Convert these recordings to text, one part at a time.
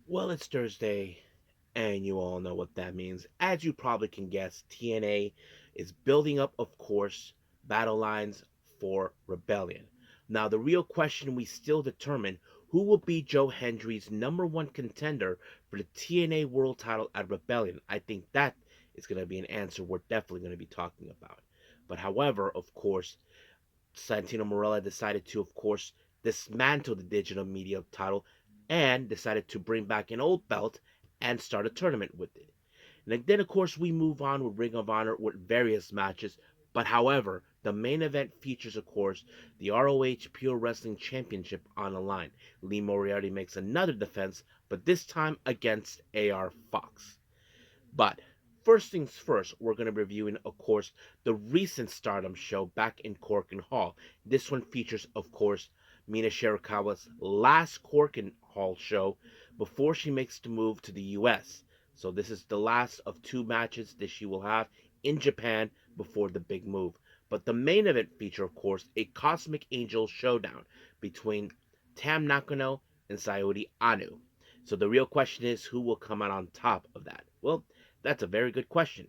Well, it's Thursday, and you all know what that means. As you probably can guess, TNA is building up, of course, battle lines for Rebellion. Now, the real question we still determine who will be Joe Hendry's number one contender for the TNA World title at Rebellion. I think that is going to be an answer we're definitely going to be talking about. But however, of course, Santino Marella decided to, of course, dismantle the digital media title and decided to bring back an old belt and start a tournament with it. And then, of course, we move on with Ring of Honor with various matches. But however, the main event features, of course, the ROH Pure Wrestling Championship on the line. Lee Moriarty makes another defense, but this time against AR Fox. But first things first, we're going to be reviewing, of course, the recent Stardom show back in Korakuen Hall. This one features, of course, Mina Shirakawa's last Korakuen Hall show before she makes the move to the US. So this is the last of two matches that she will have in Japan before the big move. But the main event feature, of course, a Cosmic Angels Showdown between Tam Nakano and Sayori Anu. So the real question is who will come out on top of that? Well, that's a very good question.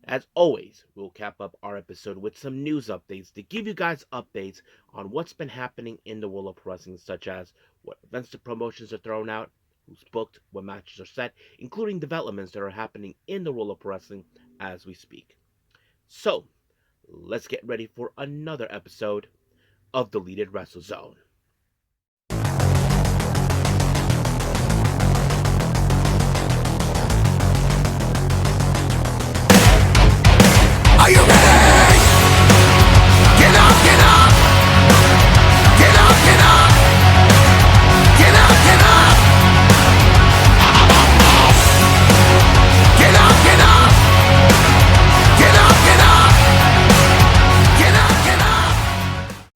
As always, we'll cap up our episode with some news updates to give you guys updates on what's been happening in the world of pro wrestling, such as what events the promotions are thrown out, who's booked, what matches are set, including developments that are happening in the world of pro wrestling as we speak. So, let's get ready for another episode of Deleted Wrestle Zone. Are you ready? Get up, get up! Get up, get up! Get up, get up! Get up, get up! Get up, get up! Get up, get up!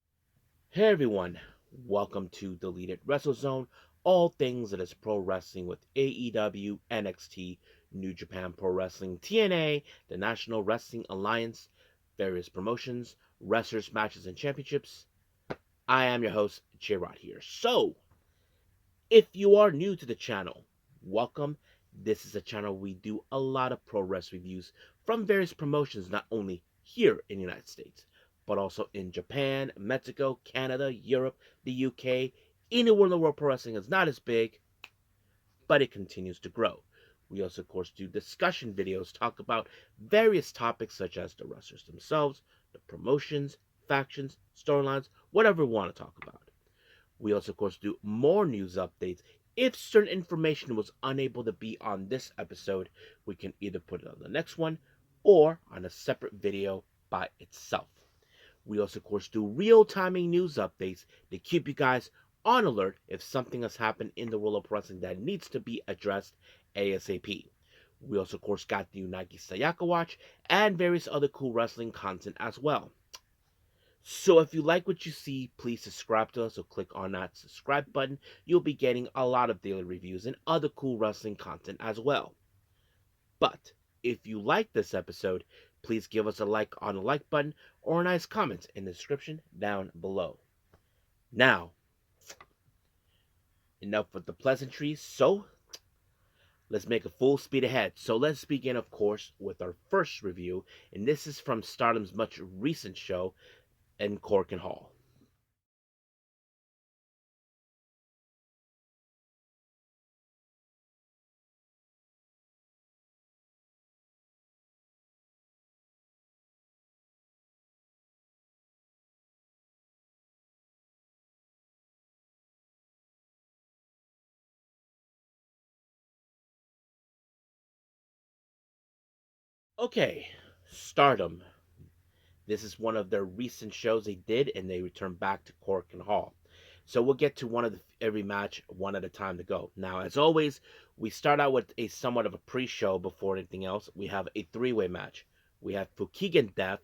Hey everyone, welcome to Deleted Wrestle Zone, all things that is pro wrestling with AEW, NXT, New Japan Pro Wrestling, TNA, the National Wrestling Alliance, various promotions, wrestlers, matches, and championships. I am your host, J-Rod here. So, if you are new to the channel, welcome. This is a channel we do a lot of pro wrestling reviews from various promotions, not only here in the United States, but also in Japan, Mexico, Canada, Europe, the UK. Anywhere in the world pro wrestling is not as big, but it continues to grow. We also, of course, do discussion videos, talk about various topics such as the wrestlers themselves, the promotions, factions, storylines, whatever we want to talk about. We also, of course, do more news updates. If certain information was unable to be on this episode, we can either put it on the next one or on a separate video by itself. We also, of course, do real-timing news updates to keep you guys on alert if something has happened in the world of wrestling that needs to be addressed ASAP. We also, of course, got the Unagi Sayaka Watch and various other cool wrestling content as well. So if you like what you see, please subscribe to us. So click on that subscribe button. You'll be getting a lot of daily reviews and other cool wrestling content as well. But if you like this episode, please give us a like on the like button or a nice comment in the description down below. Now, enough with the pleasantries. So let's make a full speed ahead. So let's begin, of course, with our first review, and this is from Stardom's much recent show in Korakuen Hall. Okay, Stardom. This is one of their recent shows they did, and they returned back to Korakuen Hall. So we'll get to one of every match one at a time to go. Now, as always, we start out with a somewhat of a pre-show before anything else. We have a three-way match. We have Fukigen Death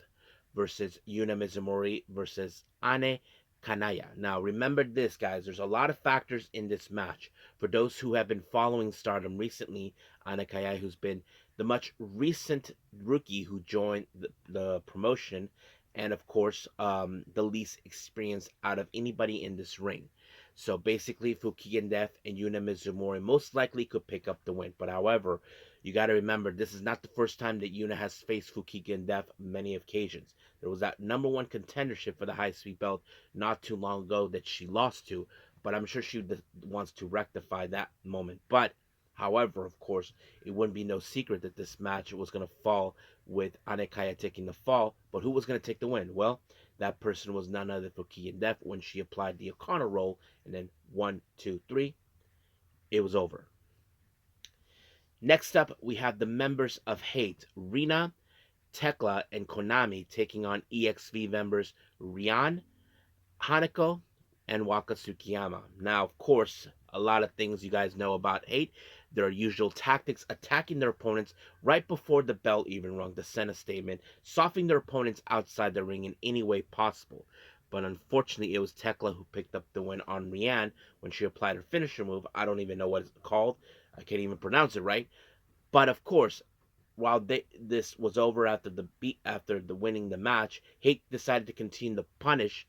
versus Yuna Mizumori versus Ane Kanaya. Now, remember this, guys. There's a lot of factors in this match. For those who have been following Stardom recently, Ane Kanaya, who's been the much recent rookie who joined the promotion, and of course, the least experience out of anybody in this ring. So basically, Fukigen Death and Yuna Mizumori most likely could pick up the win. But however, you got to remember this is not the first time that Yuna has faced Fukigen Death many occasions. There was that number one contendership for the high speed belt not too long ago that she lost to, but I'm sure she wants to rectify that moment. But however, of course, it wouldn't be no secret that this match was going to fall with Anekaya taking the fall. But who was going to take the win? Well, that person was none other than Fukigen Death when she applied the O'Connor roll, and then 1, 2, 3, it was over. Next up, we have the members of Hate, Rina, Tekla, and Konami taking on EXV members Rian, Hanako, and Waka Tsukiyama. Now, of course, a lot of things you guys know about Hate. Their usual tactics, attacking their opponents right before the bell even rung to send a statement, softening their opponents outside the ring in any way possible. But unfortunately, it was Tekla who picked up the win on Rian when she applied her finisher move. I don't even know what it's called. I can't even pronounce it right. But of course, while this was over after the winning the match, Hate decided to continue to punish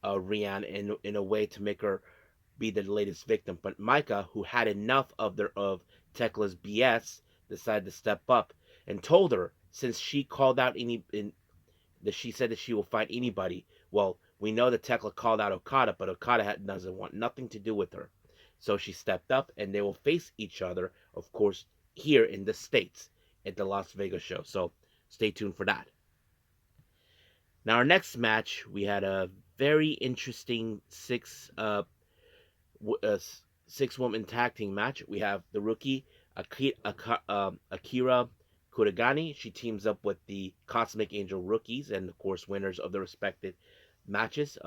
Rian in a way to make her be the latest victim. But Micah, who had enough of Tekla's BS, decided to step up and told her since she called out that she said that she will fight anybody. Well, we know that Tekla called out Okada, but Okada doesn't want nothing to do with her. So she stepped up, and they will face each other, of course, here in the States at the Las Vegas show. So stay tuned for that. Now, our next match, we had a very interesting uh, 6-woman tag team match. We have the rookie Akira Kuragani. She teams up with the Cosmic Angel rookies and, of course, winners of the respective matches.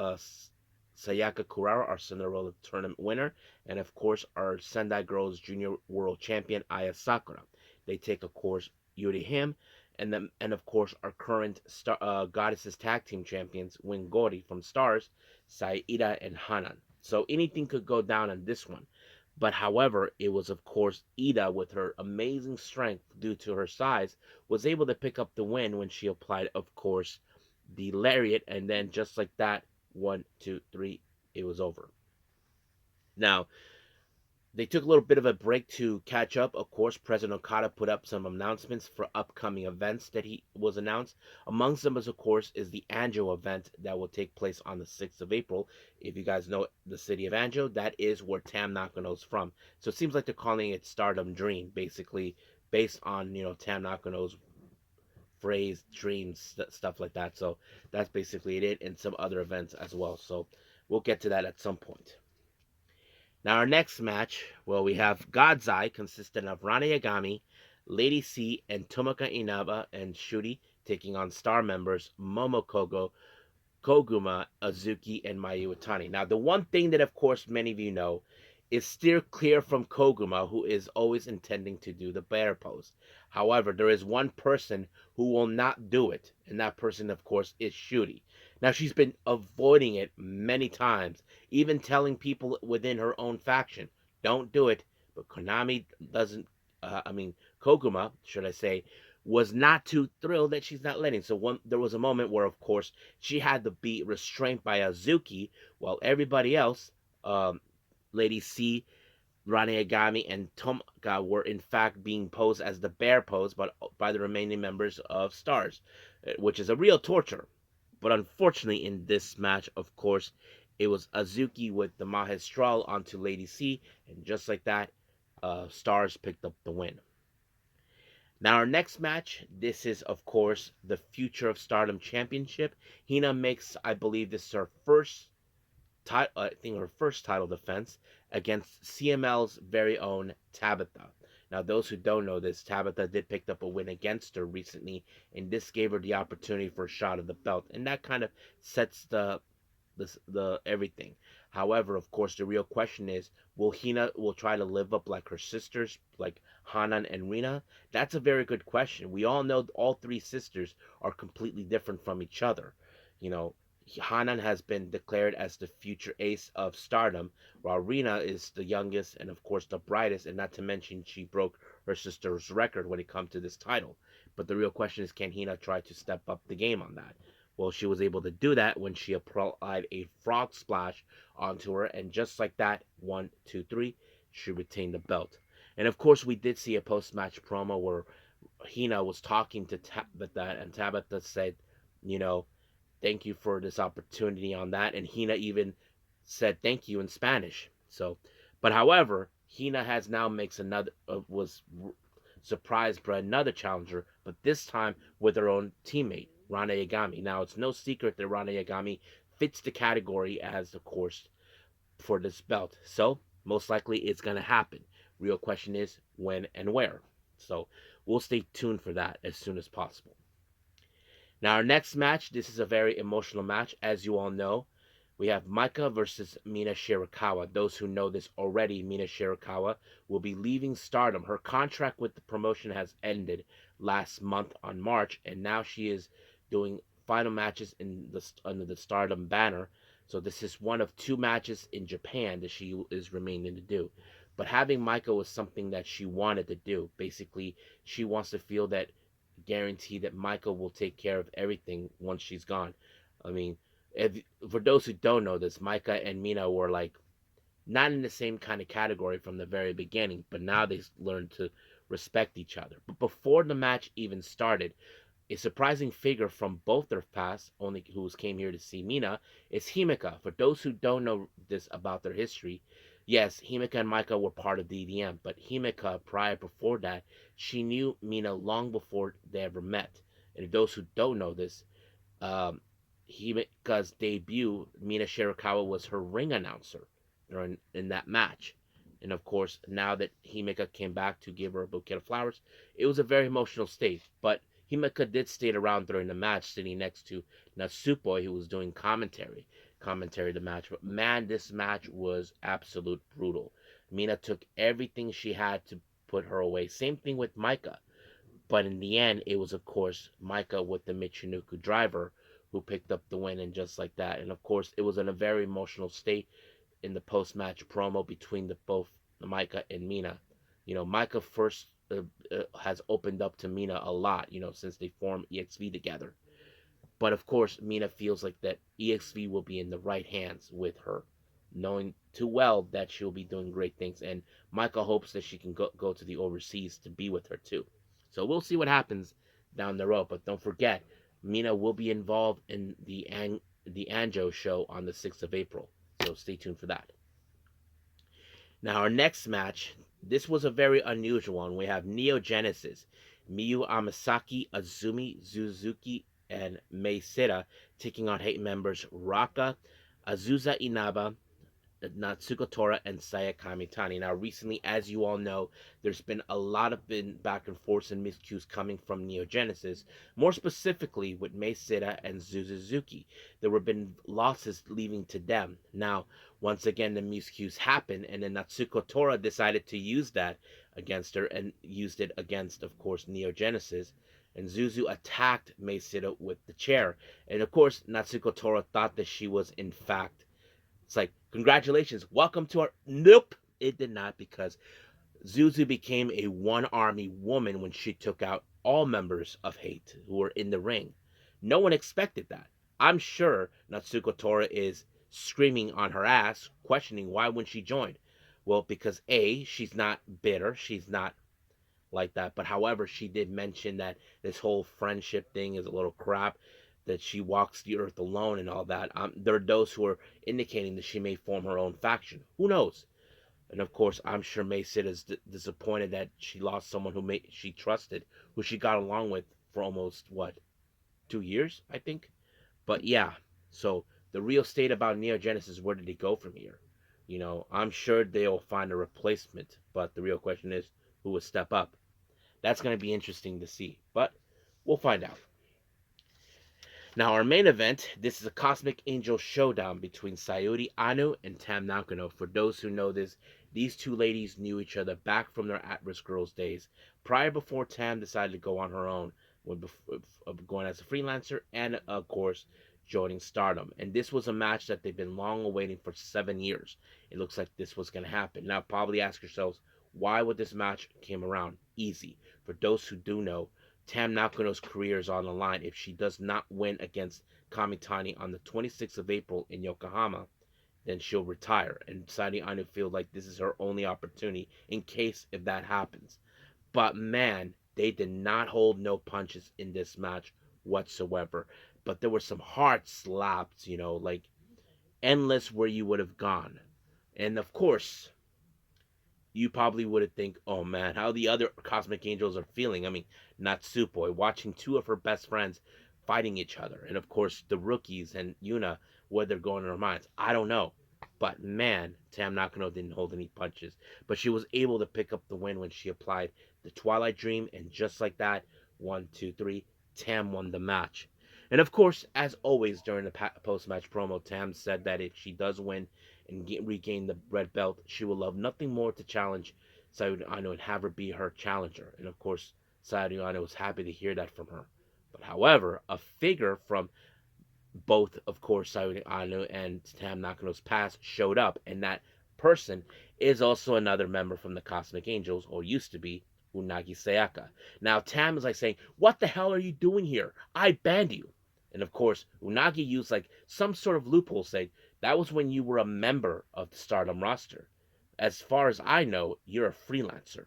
Sayaka Kurara, our Cinderella tournament winner, and of course our Sendai Girls Junior World Champion Aya Sakura. They take, of course, Yuri Him, and of course our current Goddesses Tag Team Champions Win Gori from Stars, Saida and Hanan. So anything could go down on this one. But however, it was of course Ida with her amazing strength due to her size was able to pick up the win when she applied, of course, the lariat, and then just like that, 1, 2, 3, it was over. Now, they took a little bit of a break to catch up. Of course, President Okada put up some announcements for upcoming events that he was announced. Amongst them, of course, is the Anjo event that will take place on the 6th of April. If you guys know the city of Anjo, that is where Tam Nakano's from. So it seems like they're calling it Stardom Dream, basically based on Tam Nakano's phrase, dreams, stuff like that. So that's basically it, and some other events as well. So we'll get to that at some point. Now, our next match, well, we have God's Eye, consisting of Rana Yagami, Lady C, and Tomoka Inaba and Shuri, taking on star members Momokogo, Koguma, Azuki, and Mayu Iwatani. Now, the one thing that, of course, many of you know is steer clear from Koguma, who is always intending to do the bear pose. However, there is one person who will not do it, and that person, of course, is Shuri. Now, she's been avoiding it many times, even telling people within her own faction, don't do it. But Konami doesn't, Koguma, should I say, was not too thrilled that she's not letting. So there was a moment where, of course, she had to be restrained by Azuki, while everybody else, Lady C, Rane Agami, and Tomoka were in fact being posed as the bear pose by the remaining members of Stars, which is a real torture. But unfortunately, in this match, of course, it was Azuki with the Mahestral onto Lady C, and just like that, Stars picked up the win. Now, our next match, this is, of course, the Future of Stardom Championship. Hina makes, I believe, this is her first title defense against CML's very own Tabitha. Now, those who don't know this, Tabitha did pick up a win against her recently, and this gave her the opportunity for a shot at the belt, and that kind of sets the everything. However, of course, the real question is, will Hina try to live up like her sisters, like Hanan and Rina? That's a very good question. We all know all three sisters are completely different from each other. You know, Hanan has been declared as the future ace of Stardom, while Rina is the youngest and, of course, the brightest, and not to mention she broke her sister's record when it comes to this title. But the real question is, can Hina try to step up the game on that? Well, she was able to do that when she applied a frog splash onto her, and just like that, 1, 2, 3, she retained the belt. And of course, we did see a post-match promo where Hina was talking to Tabitha, and Tabitha said, you know, thank you for this opportunity on that. And Hina even said thank you in Spanish. So, but however, Hina has now makes another was surprised by another challenger, but this time with her own teammate Rana Yagami. Now it's no secret that Rana Yagami fits the category as, of course, for this belt. So most likely it's gonna happen. Real question is when and where. So we'll stay tuned for that as soon as possible. Now, our next match, this is a very emotional match. As you all know, we have Maika versus Mina Shirakawa. Those who know this already, Mina Shirakawa will be leaving Stardom. Her contract with the promotion has ended last month on March, and now she is doing final matches under the Stardom banner. So this is one of two matches in Japan that she is remaining to do. But having Maika was something that she wanted to do. Basically, she wants to feel that guarantee that Michael will take care of everything once she's gone. I mean, if, for those who don't know this, Micah and Mina were like not in the same kind of category from the very beginning, but now they learned to respect each other. But before the match even started, a surprising figure from both their past, only who came here to see Mina, is Himeka. For those who don't know this about their history, yes, Himeka and Micah were part of DDM, but Himeka, prior before that, she knew Mina long before they ever met. And those who don't know this, um, Himeka's debut, Mina Shirakawa was her ring announcer during in that match. And of course, now that Himeka came back to give her a bouquet of flowers, it was a very emotional state. But Himeka did stay around during the match, sitting next to Natsupoi, who was doing commentary the match. But man, this match was absolute brutal. Mina took everything she had to put her away. Same thing with Micah. But in the end, it was, of course, Micah with the Michinoku driver who picked up the win, and just like that. And of course, it was in a very emotional state in the post-match promo between the both Micah and Mina. Micah first has opened up to Mina a lot, since they formed EXV together. But of course, Mina feels like that EXV will be in the right hands with her, knowing too well that she'll be doing great things. And Micah hopes that she can go to the overseas to be with her too. So we'll see what happens down the road. But don't forget, Mina will be involved in the Angels show on the 6th of April. So stay tuned for that. Now, our next match, this was a very unusual one. We have Neo Genesis, Miyu Amasaki, Azumi Suzuki, and Mei Sita taking on Hate members Raka, Azusa Inaba, Natsuko Tora, and Saya Kamitani. Now, recently, as you all know, there's been a lot of back and forth and miscues coming from Neo Genesis, more specifically with Mei Sita and Suzuki. There have been losses leaving to them. Now, once again, the miscues happened, and then Natsuko Tora decided to use that against her and used it against, of course, Neo Genesis. And Zuzu attacked Mei Sita with the chair. And of course, Natsuko Tora thought that she was, in fact, it's like, congratulations, welcome to our. Nope, it did not, because Zuzu became a one army woman when she took out all members of Hate who were in the ring. No one expected that. I'm sure Natsuko Tora is screaming on her ass, questioning why wouldn't she join. Well, because A, she's not bitter, she's not like that. But however, she did mention that this whole friendship thing is a little crap, that she walks the earth alone and all that. There are those who are indicating that she may form her own faction. Who knows? And of course, I'm sure May Sid is disappointed that she lost someone who she trusted, who she got along with for almost, what, 2 years, I think? But yeah, so the real state about Neo Genesis, where did they go from here? I'm sure they'll find a replacement, but the real question is, who will step up? That's going to be interesting to see, but we'll find out. Now, our main event, this is a Cosmic Angel Showdown between Sayuri Anu and Tam Nakano. For those who know this, these two ladies knew each other back from their at-risk girls days, before Tam decided to go on her own, when going as a freelancer, and of course, joining Stardom. And this was a match that they've been long awaiting for 7 years. It looks like this was going to happen. Now, probably ask yourselves, why would this match came around? Easy. For those who do know, Tam Nakano's career is on the line if she does not win against Kamitani on the 26th of April in Yokohama, then she'll retire. And Saudi Anu feels like this is her only opportunity in case if that happens. But man, they did not hold no punches in this match whatsoever. But there were some hard slaps, like endless where you would have gone. And of course, you probably would have think, oh man, how the other Cosmic Angels are feeling. I mean, Natsupoi watching two of her best friends fighting each other, and of course the rookies and Yuna, where they're going in their minds. I don't know, but man, Tam Nakano didn't hold any punches, but she was able to pick up the win when she applied the Twilight Dream, and just like that, 1, 2, 3, Tam won the match. And of course, as always during the post-match promo, Tam said that if she does win and regain the red belt, she will love nothing more to challenge Sayuri Ano and have her be her challenger. And of course, Sayuri Ano was happy to hear that from her. But however, a figure from both, of course, Sayuri Ano and Tam Nakano's past showed up, and that person is also another member from the Cosmic Angels, or used to be, Unagi Sayaka. Now, Tam is like saying, "What the hell are you doing here? I banned you." And of course, Unagi used like some sort of loophole, saying, "That was when you were a member of the Stardom roster. As far as I know, you're a freelancer."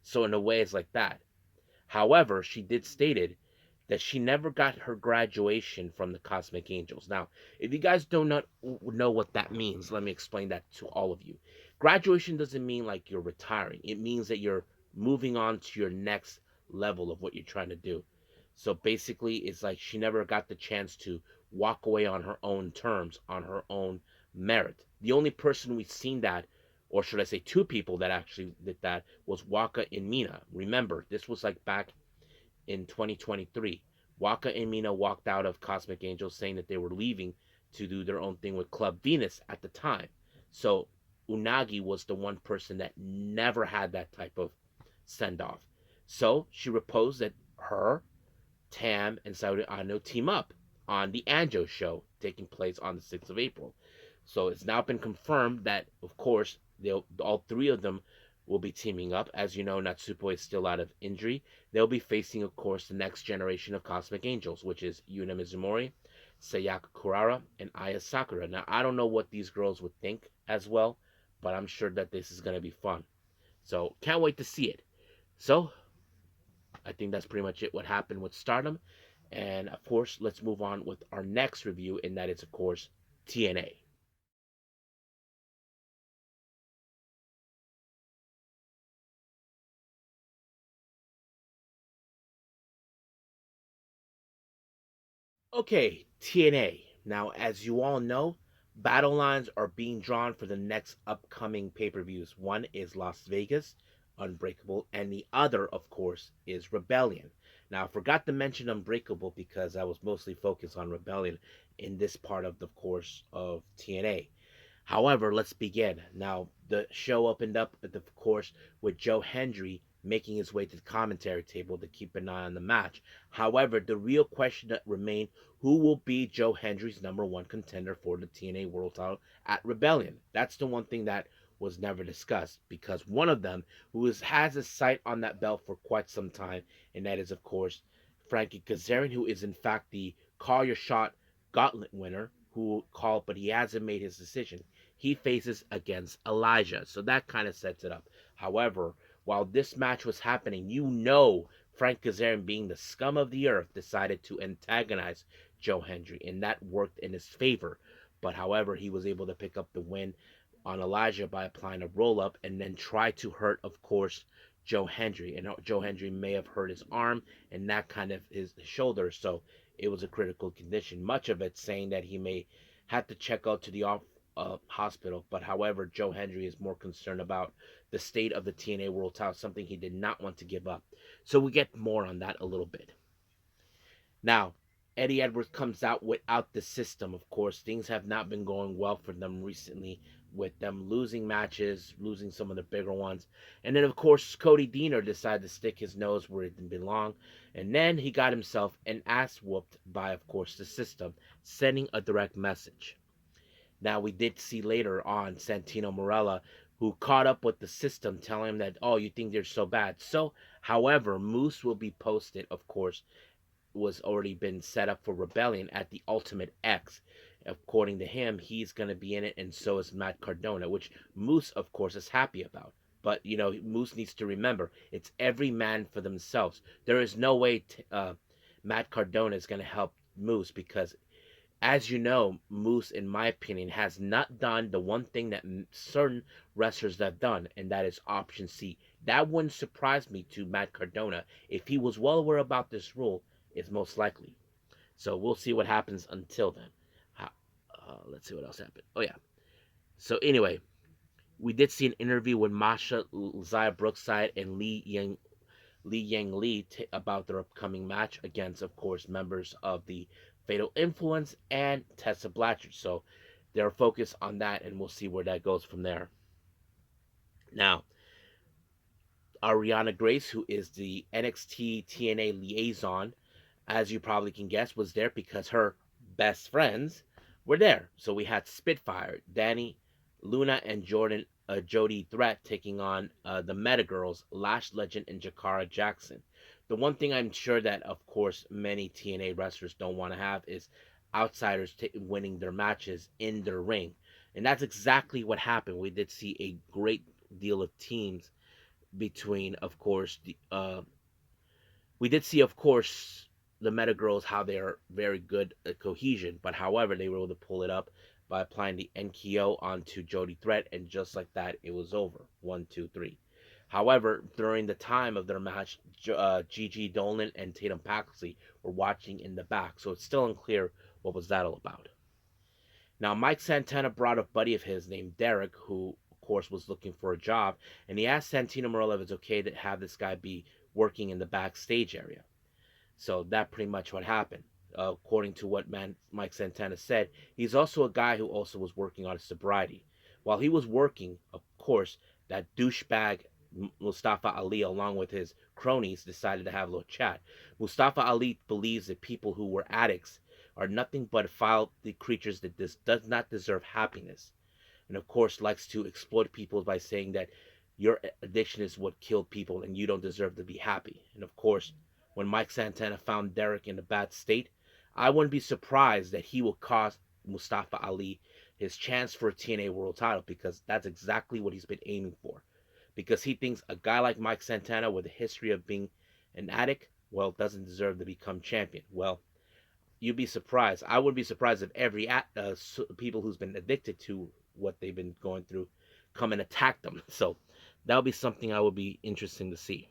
So, in a way, it's like that. However, she did stated that she never got her graduation from the Cosmic Angels. Now, if you guys do not know what that means, let me explain that to all of you. Graduation doesn't mean like you're retiring. It means that you're moving on to your next level of what you're trying to do. So basically, it's like she never got the chance to walk away on her own terms, on her own merit. The only person we've seen that, or should I say two people that actually did that, was Waka and Mina. Remember, this was like back in 2023. Waka and Mina walked out of Cosmic Angels saying that they were leaving to do their own thing with Club Venus at the time. So Unagi was the one person that never had that type of send off. So she proposed that her, Tam, and Saudi Ano team up on the Angels show taking place on the 6th of April. So it's now been confirmed that, of course, all three of them will be teaming up. As you know, Natsupo is still out of injury. They'll be facing, of course, the next generation of Cosmic Angels, which is Yuna Mizumori, Sayaka Kurara, and Aya Sakura. Now, I don't know what these girls would think as well, but I'm sure that this is going to be fun. So, can't wait to see it. So, I think that's pretty much it what happened with Stardom. And of course, let's move on with our next review, and that is, of course, TNA. Okay, TNA. Now, as you all know, battle lines are being drawn for the next upcoming pay per views. One is Las Vegas, Unbreakable, and the other, of course, is Rebellion. Now, I forgot to mention Unbreakable because I was mostly focused on Rebellion in this part of the course of TNA. However, let's begin. Now, the show opened up, of course, with Joe Hendry making his way to the commentary table to keep an eye on the match. However, the real question that remained, who will be Joe Hendry's number one contender for the TNA World title at Rebellion? That's the one thing that was never discussed, because one of them has a sight on that belt for quite some time, and that is, of course, Frankie Kazarian, who is in fact the Call Your Shot Gauntlet winner, who called, but he hasn't made his decision. He faces against Elijah, so that kind of sets it up. However, while this match was happening, Frank Kazarian, being the scum of the earth, decided to antagonize Joe Hendry, and that worked in his favor. But however, he was able to pick up the win on Elijah by applying a roll up and then try to hurt, of course, Joe Hendry. And Joe Hendry may have hurt his arm and that kind of his shoulder, so it was a critical condition. Much of it saying that he may have to check out to the hospital. But however, Joe Hendry is more concerned about the state of the TNA World title, something he did not want to give up. So we get more on that a little bit. Now, Eddie Edwards comes out without the system, of course. Things have not been going well for them recently, with them losing matches, losing some of the bigger ones. And then, of course, Cody Deaner decided to stick his nose where it didn't belong. And then he got himself an ass whooped by, of course, the system, sending a direct message. Now, we did see later on Santino Marella, who caught up with the system, telling him that, oh, you think they're so bad. So, however, Moose will be posted, of course, was already been set up for Rebellion at the Ultimate X. According to him, he's going to be in it, and so is Matt Cardona, which Moose, of course, is happy about. But Moose needs to remember it's every man for themselves. There is no way Matt Cardona is going to help Moose because, as you know, Moose, in my opinion, has not done the one thing that certain wrestlers have done, and that is option C. That wouldn't surprise me to Matt Cardona. If he was well aware about this rule, it's most likely. So we'll see what happens until then. Let's see what else happened. Oh, yeah. So, anyway, we did see an interview with Masha, Zaya Brookside, and Li Yang Lee about their upcoming match against, of course, members of the Fatal Influence and Tessa Blanchard. So they're focused on that, and we'll see where that goes from there. Now, Ariana Grace, who is the NXT TNA liaison, as you probably can guess, was there because her best friends were there. So we had Spitfire, Danny, Luna, and Jody Threat taking on the Meta Girls, Lash Legend, and Jakara Jackson. The one thing I'm sure that, of course, many TNA wrestlers don't want to have is outsiders winning their matches in their ring. And that's exactly what happened. We did see a great deal of teams between, of course, we did see, of course, the Meta Girls, how they are very good at cohesion, but however, they were able to pull it up by applying the NKO onto Jody Threat, and just like that, it was over. 1, 2, 3. However, during the time of their match, Gigi Dolan and Tatum Paxley were watching in the back, so it's still unclear what was that all about. Now, Mike Santana brought a buddy of his named Derek, who, of course, was looking for a job, and he asked Santino Marella if it's okay to have this guy be working in the backstage area. So that pretty much what happened. According to what Mike Santana said, he's also a guy who also was working on his sobriety. While he was working, of course, that douchebag Mustafa Ali, along with his cronies, decided to have a little chat. Mustafa Ali believes that people who were addicts are nothing but foul creatures that does not deserve happiness, and of course likes to exploit people by saying that your addiction is what killed people and you don't deserve to be happy. And of course, when Mike Santana found Derek in a bad state, I wouldn't be surprised that he will cost Mustafa Ali his chance for a TNA World Title, because that's exactly what he's been aiming for. Because he thinks a guy like Mike Santana with a history of being an addict, well, doesn't deserve to become champion. Well, you'd be surprised. I would be surprised if every people who's been addicted to what they've been going through come and attack them. So that would be something I would be interesting to see.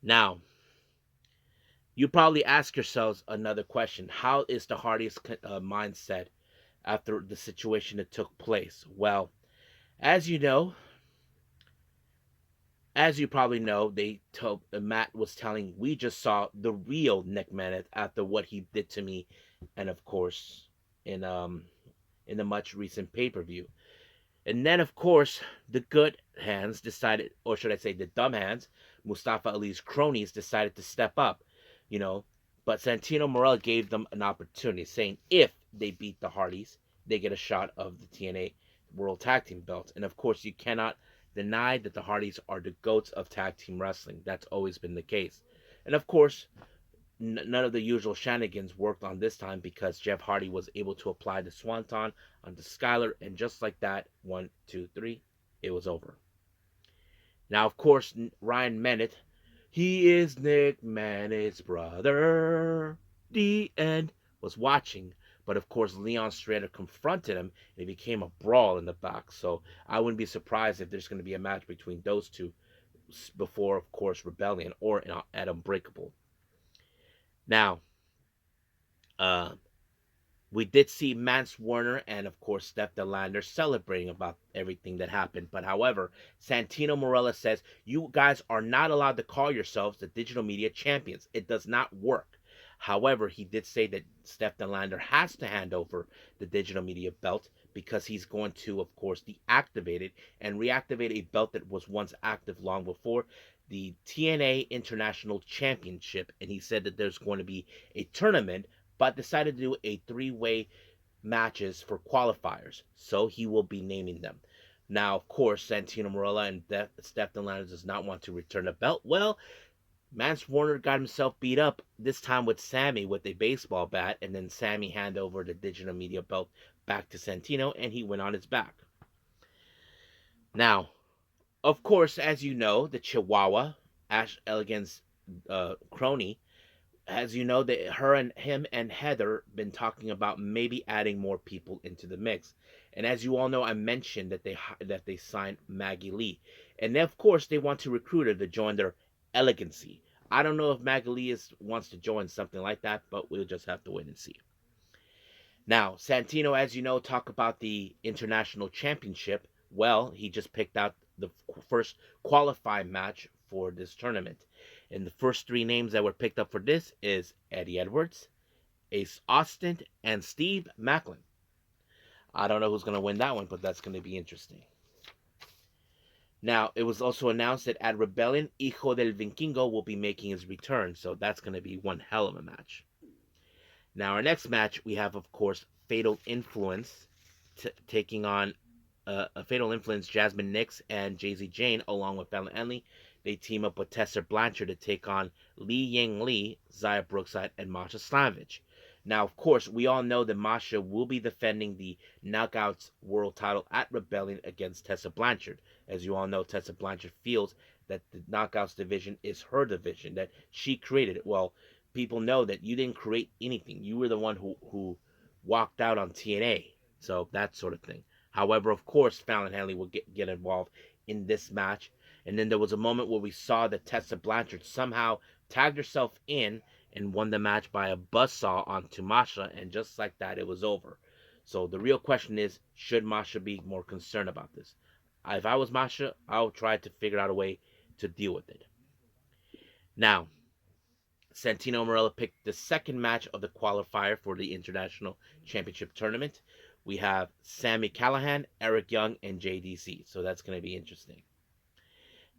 Now, you probably ask yourselves another question: how is the Hardy's mindset after the situation that took place? Well, as you know, as you probably know, they told Matt was telling, we just saw the real Nick Manette after what he did to me, and of course, in the much recent pay-per-view. And then, of course, the good hands decided, or should I say, the dumb hands, Mustafa Ali's cronies, decided to step up, you know. But Santino Marella gave them an opportunity, saying if they beat the Hardys, they get a shot of the TNA World Tag Team belts. And of course, you cannot deny that the Hardys are the goats of tag team wrestling. That's always been the case. And of course, none of the usual shenanigans worked on this time, because Jeff Hardy was able to apply the Swanton onto Skyler, and just like that, 1, 2, 3, it was over. Now, of course, Ryan Mennett, he is Nick Manette's brother, the end, was watching, but of course, Leon Strader confronted him, and it became a brawl in the back. So I wouldn't be surprised if there's going to be a match between those two before, of course, Rebellion or at Unbreakable. Now, we did see Mance Warner and, of course, Steph Delander celebrating about everything that happened. But however, Santino Marella says, you guys are not allowed to call yourselves the digital media champions. It does not work. However, he did say that Steph Delander has to hand over the digital media belt, because he's going to, of course, deactivate it and reactivate a belt that was once active long before, the TNA International Championship. And he said that there's going to be a tournament, but decided to do a 3-way matches for qualifiers. So he will be naming them. Now, of course, Santino Marella and Steph Delander does not want to return the belt. Well, Mance Warner got himself beat up, this time with Sammy with a baseball bat, and then Sammy handed over the digital media belt back to Santino, and he went on his back. Now, of course, as you know, the Chihuahua, Ash Elegant's crony, as you know, that her and him and Heather been talking about maybe adding more people into the mix. And as you all know, I mentioned that they signed Maggie Lee, and of course they want to recruit her to join their elegancy. I don't know if Maggie Lee wants to join something like that, but we'll just have to wait and see. Now, Santino, as you know, talk about the international championship. Well, he just picked out the first qualifying match for this tournament. And the first three names that were picked up for this is Eddie Edwards, Ace Austin, and Steve Macklin. I don't know who's going to win that one, but that's going to be interesting. Now, it was also announced that at Rebellion, Hijo del Vikingo will be making his return, so that's going to be one hell of a match. Now, our next match, we have, of course, Fatal Influence taking on a Fatal Influence, Jasmine Nix and Jay-Z Jane, along with Fallon Henley. They team up with Tessa Blanchard to take on Li Yang Lee, Zaya Brookside, and Masha Slamovich. Now, of course, we all know that Masha will be defending the Knockouts World title at Rebellion against Tessa Blanchard. As you all know, Tessa Blanchard feels that the Knockouts division is her division, that she created it. Well, people know that you didn't create anything. You were the one who walked out on TNA. So that sort of thing. However, of course, Fallon Henley will get involved in this match. And then there was a moment where we saw that Tessa Blanchard somehow tagged herself in and won the match by a buzzsaw onto Masha, and just like that, it was over. So the real question is, should Masha be more concerned about this? If I was Masha, I would try to figure out a way to deal with it. Now, Santino Marella picked the second match of the qualifier for the International Championship Tournament. We have Sami Callihan, Eric Young, and JDC. So that's going to be interesting.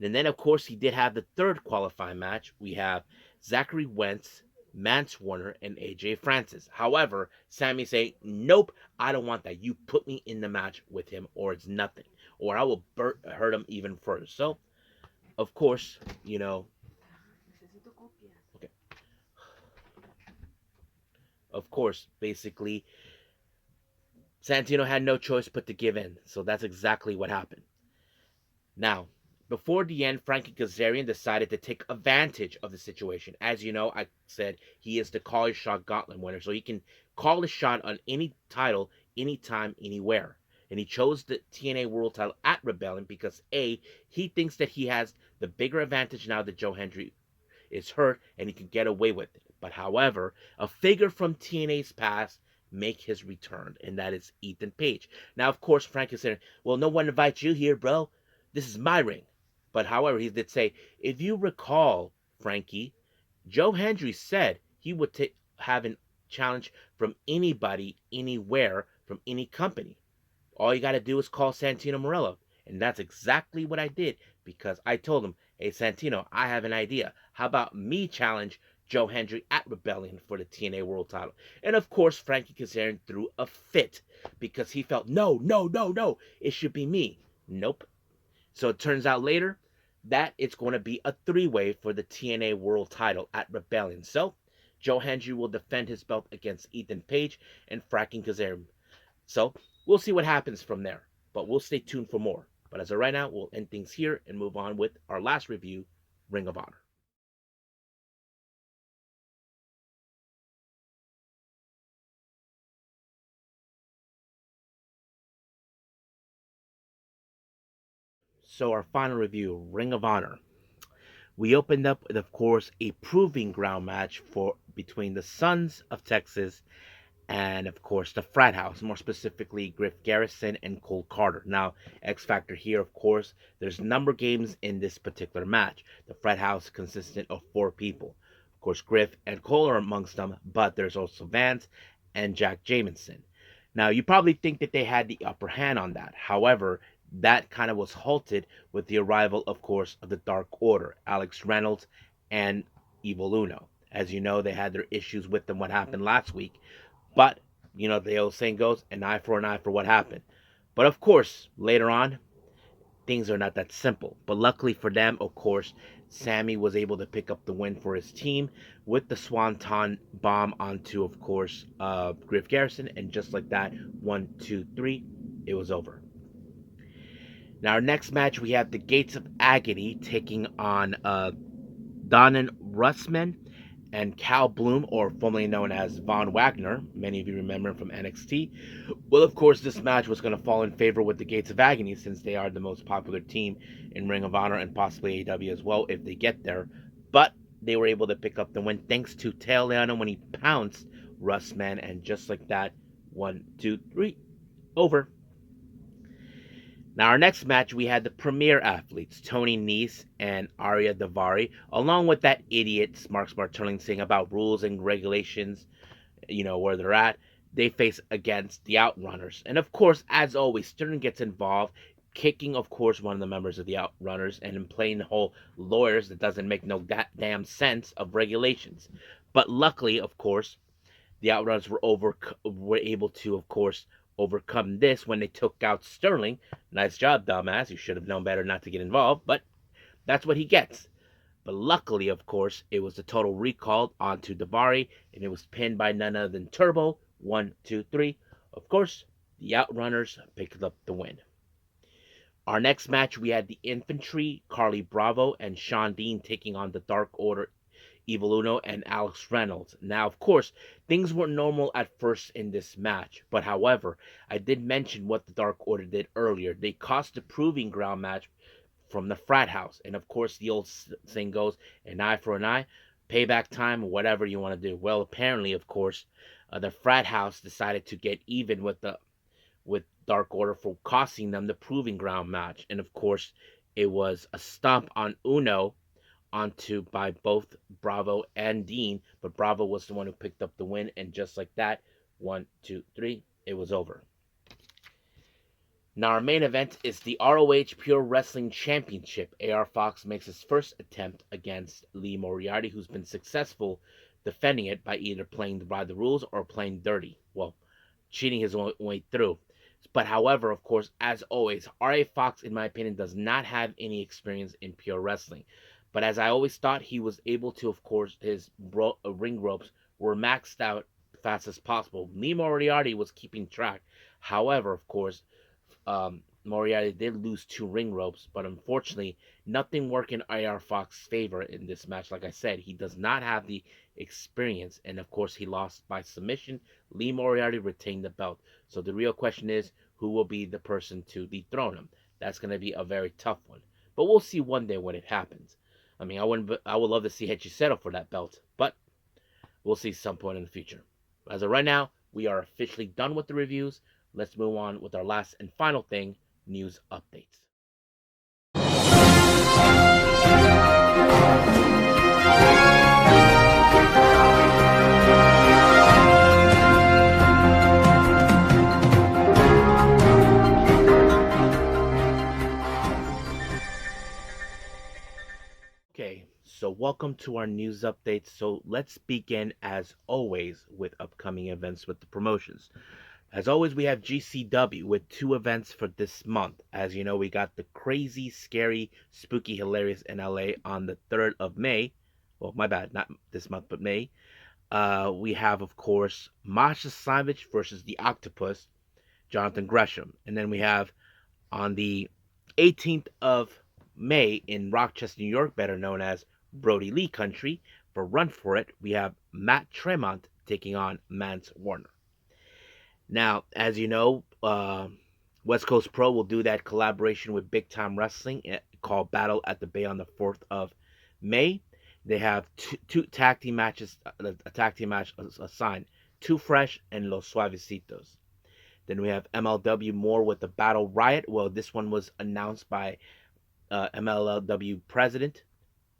And then, of course, he did have the third qualifying match. We have Zachary Wentz, Mance Warner, and AJ Francis. However, Sammy say, nope, I don't want that. You put me in the match with him or it's nothing. Or I will hurt him even further. So, of course, okay. Of course, basically, Santino had no choice but to give in. So that's exactly what happened. Now, before the end, Frankie Kazarian decided to take advantage of the situation. As you know, I said he is the Call Your Shot Gauntlet winner, so he can call a shot on any title, anytime, anywhere. And he chose the TNA World title at Rebellion because A, he thinks that he has the bigger advantage now that Joe Hendry is hurt and he can get away with it. But however, a figure from TNA's past make his return, and that is Ethan Page. Now, of course, Frank is saying, well, no one invites you here, bro. This is my ring. But however, he did say, if you recall, Frankie, Joe Hendry said he would have a challenge from anybody, anywhere, from any company. All you got to do is call Santino Marella. And that's exactly what I did because I told him, hey, Santino, I have an idea. How about me challenge Joe Hendry at Rebellion for the TNA World title? And of course, Frankie Kazarian threw a fit because he felt, no, it should be me. Nope. So it turns out later that it's going to be a three-way for the TNA World title at Rebellion. So Joe Hendry will defend his belt against Ethan Page and Frankie Kazarian. So we'll see what happens from there, but we'll stay tuned for more. But as of right now, we'll end things here and move on with our last review, Ring of Honor. So our final review, Ring of Honor. We opened up with, of course, a proving ground match between the Sons of Texas and of course the frat house, more specifically Griff Garrison and Cole Carter. Now, X Factor here, of course, there's number games in this particular match. The frat house consisted of 4 people. Of course, Griff and Cole are amongst them, but there's also Vance and Jack Jamison. Now, you probably think that they had the upper hand on that. However, that kind of was halted with the arrival, of course, of the Dark Order, Alex Reynolds and Evil Uno. As you know, they had their issues with them, what happened last week. But, the old saying goes, an eye for what happened. But of course, later on, things are not that simple. But luckily for them, of course, Sammy was able to pick up the win for his team with the Swanton bomb onto, of course, Griff Garrison. And just like that, 1, 2, 3, it was over. Now, our next match, we have the Gates of Agony taking on Donan Russman and Cal Bloom, or formerly known as Von Wagner. Many of you remember him from NXT. Well, of course, this match was going to fall in favor with the Gates of Agony since they are the most popular team in Ring of Honor and possibly AEW as well if they get there. But they were able to pick up the win thanks to Tail Leano when he pounced Russman, and just like that, 1, 2, 3, over. Now, our next match, we had the premier athletes, Tony Nese and Arya Davari, along with that idiot Mark Smarterling saying about rules and regulations, where they're at. They face against the Outrunners. And of course, as always, Stern gets involved, kicking, of course, one of the members of the Outrunners and playing the whole lawyers that doesn't make no damn sense of regulations. But luckily, of course, the Outrunners were able to, of course, overcome this when they took out Sterling. Nice job, dumbass. You should have known better not to get involved, but that's what he gets. But luckily, of course, it was a total recall onto Davari, and it was pinned by none other than Turbo. 1, 2, 3. Of course, the Outrunners picked up the win. Our next match, we had the Infantry, Carly Bravo, and Sean Dean taking on the Dark Order, Evil Uno, and Alex Reynolds. Now, of course, things were normal at first in this match, but however, I did mention what the Dark Order did earlier. They cost the Proving Ground match from the frat house, and of course, the old saying goes, an eye for an eye, payback time, whatever you want to do. Well, apparently, of course, the frat house decided to get even with Dark Order for costing them the Proving Ground match, and of course, it was a stomp on Uno onto by both Bravo and Dean, but Bravo was the one who picked up the win, and just like that, 1, 2, 3, it was over. Now our main event is the ROH Pure Wrestling Championship. AR Fox makes his first attempt against Lee Moriarty, who's been successful defending it by either playing by the rules or playing dirty. Well, cheating his way through. But however, of course, as always, RA Fox, in my opinion, does not have any experience in pure wrestling. But as I always thought, he was able to, of course, his ring ropes were maxed out fast as possible. Lee Moriarty was keeping track. However, of course, Moriarty did lose 2 ring ropes, but unfortunately, nothing worked in AR Fox's favor in this match. Like I said, he does not have the experience, and of course, he lost by submission. Lee Moriarty retained the belt. So the real question is, who will be the person to dethrone him? That's going to be a very tough one. But we'll see one day when it happens. I mean, I would love to see Hechi settle for that belt, but we'll see some point in the future. As of right now, we are officially done with the reviews. Let's move on with our last and final thing, news updates. Okay, so welcome to our news updates. So let's begin, as always, with upcoming events with the promotions. As always, we have GCW with 2 events for this month. As you know, we got the Crazy, Scary, Spooky, Hilarious in LA on the 3rd of May. Well, my bad, not this month, but May. We have, of course, Masha Savage versus the Octopus, Jonathan Gresham. And then we have on the 18th of May in Rochester, New York, better known as Brody Lee Country, for Run For It, we have Matt Tremont taking on Mance Warner. Now, as you know, West Coast Pro will do that collaboration with Big Time Wrestling called Battle at the Bay on the 4th of May. They have two tag team matches, a tag team match assigned, Too Fresh and Los Suavecitos. Then we have MLW more with the Battle Riot. Well, this one was announced by MLW president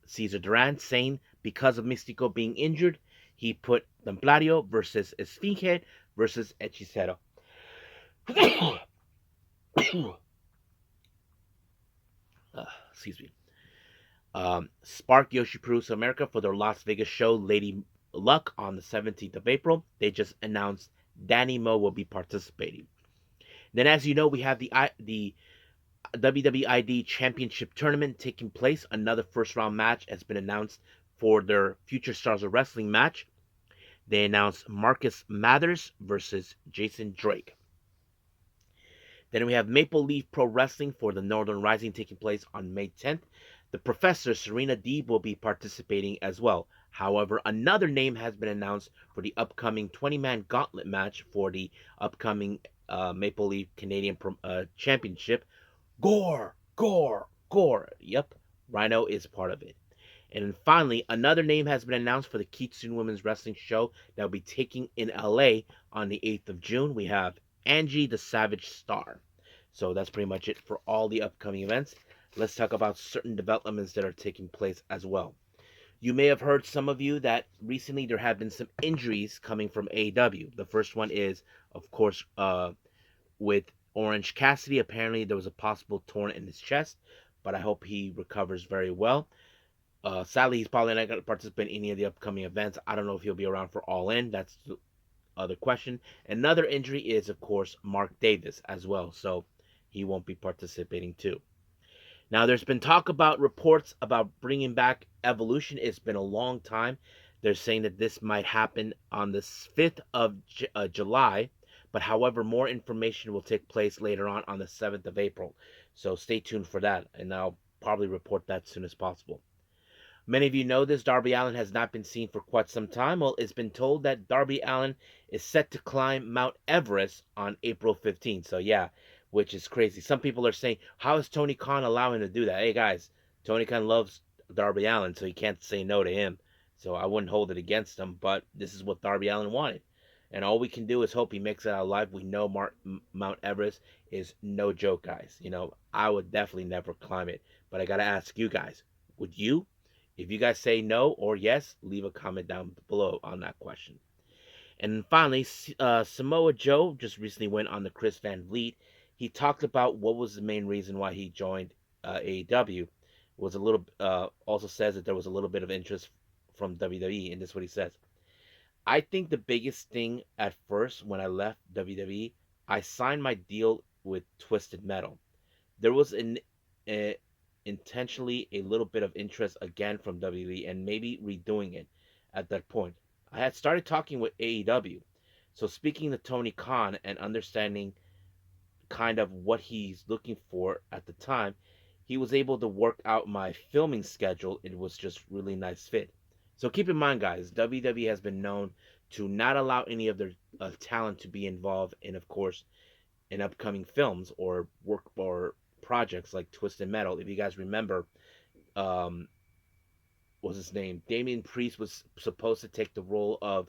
Cesar Duran, saying because of Mystico being injured, he put Templario versus Esfinge versus Hechicero. Excuse me. Spark Joshi Puroresu of America for their Las Vegas show Lady Luck on the 17th of April. They just announced Danny Moe will be participating. Then, as you know, we have the WWE Championship tournament taking place. Another first round match has been announced for their Future Stars of Wrestling match. They announced Marcus Mathers versus Jason Drake. Then we have Maple Leaf Pro Wrestling for the Northern Rising taking place on May 10th. The Professor Serena Deeb will be participating as well. However, another name has been announced for the upcoming 20-man gauntlet match for the upcoming Maple Leaf Canadian Championship. Gore, gore, gore. Yep, Rhino is part of it. And then finally, another name has been announced for the Kitsune Women's Wrestling Show that will be taking in LA on the 8th of June. We have Angie the Savage Star. So that's pretty much it for all the upcoming events. Let's talk about certain developments that are taking place as well. You may have heard, some of you, that recently there have been some injuries coming from AEW. The first one is, of course, with Orange Cassidy. Apparently, there was a possible torn in his chest, but I hope he recovers very well. Sadly, he's probably not going to participate in any of the upcoming events. I don't know if he'll be around for All In. That's the other question. Another injury is, of course, Mark Davis as well, so he won't be participating too. Now, there's been talk about reports about bringing back Evolution. It's been a long time. They're saying that this might happen on the 5th of July, but however, more information will take place later on the 7th of April. So stay tuned for that, and I'll probably report that as soon as possible. Many of you know this. Darby Allin has not been seen for quite some time. Well, it's been told that Darby Allin is set to climb Mount Everest on April 15th. So, yeah, which is crazy. Some people are saying, how is Tony Khan allowing him to do that? Hey, guys, Tony Khan loves Darby Allin, so he can't say no to him. So I wouldn't hold it against him, but this is what Darby Allin wanted. And all we can do is hope he makes it out alive. We know Mount Everest is no joke, guys. You know, I would definitely never climb it. But I got to ask you guys, would you? If you guys say no or yes, leave a comment down below on that question. And finally, Samoa Joe just recently went on the Chris Van Vliet. He talked about what was the main reason why he joined AEW. Was a little also says that there was a little bit of interest from WWE, and this is what he says. I think the biggest thing at first when I left WWE, I signed my deal with Twisted Metal. There was intentionally a little bit of interest again from WWE and maybe redoing it at that point. I had started talking with AEW. So speaking to Tony Khan and understanding kind of what he's looking for at the time, he was able to work out my filming schedule. It was just really nice fit. So keep in mind, guys, WWE has been known to not allow any of their talent to be involved in, of course, in upcoming films or work or projects like Twisted Metal. If you guys remember, um, what's his name? Damian Priest was supposed to take the role of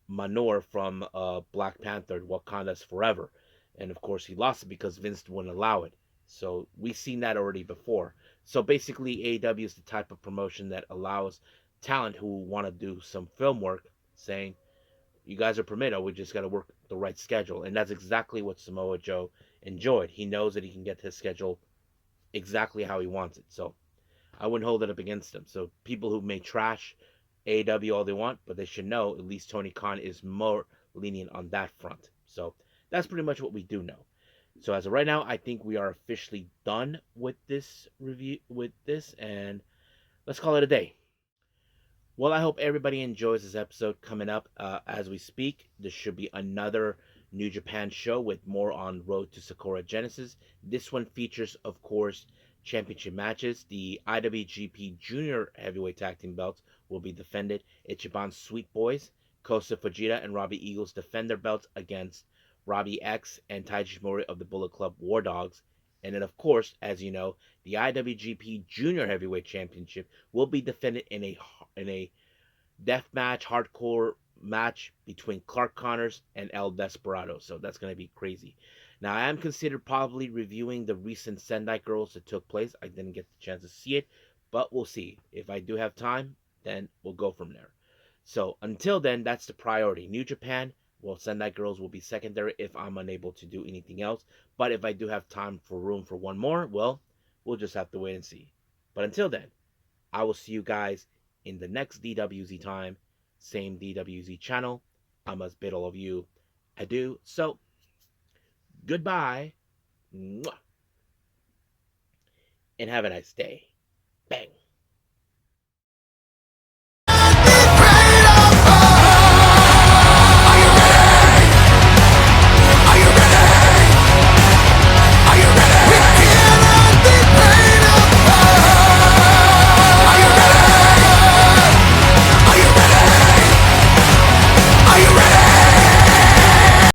Manor from Black Panther, Wakanda's Forever. And of course, he lost it because Vince wouldn't allow it. So we've seen that already before. So basically, AEW is the type of promotion that allows talent who want to do some film work, saying, you guys are permitted, we just got to work the right schedule. And that's exactly what Samoa Joe enjoyed. He knows that he can get his schedule exactly how he wants it. So I wouldn't hold it up against him. So people who may trash AEW all they want, but they should know at least Tony Khan is more lenient on that front. So that's pretty much what we do know. So as of right now, I think we are officially done with this review, and let's call it a day. Well, I hope everybody enjoys this episode coming up as we speak. There should be another New Japan show with more on Road to Sakura Genesis. This one features, of course, championship matches. The IWGP Junior Heavyweight Tag Team belts will be defended. Ichiban's Sweet Boys, Kosa Fujita, and Robbie Eagles defend their belts against Robbie X and Taiji Shimori of the Bullet Club War Dogs. And then, of course, as you know, the IWGP Junior Heavyweight Championship will be defended in a death match, hardcore match between Clark Connors and El Desperado. So that's going to be crazy. Now, I am considered probably reviewing the recent Sendai Girls that took place. I didn't get the chance to see it, but we'll see. If I do have time, then we'll go from there. So until then, that's the priority. New Japan, well, Sendai Girls will be secondary if I'm unable to do anything else. But if I do have time for room for one more, well, we'll just have to wait and see. But until then, I will see you guys in the next DWZ time, same DWZ channel. I must bid all of you adieu. So, goodbye. Mwah. and have a nice day. Bang.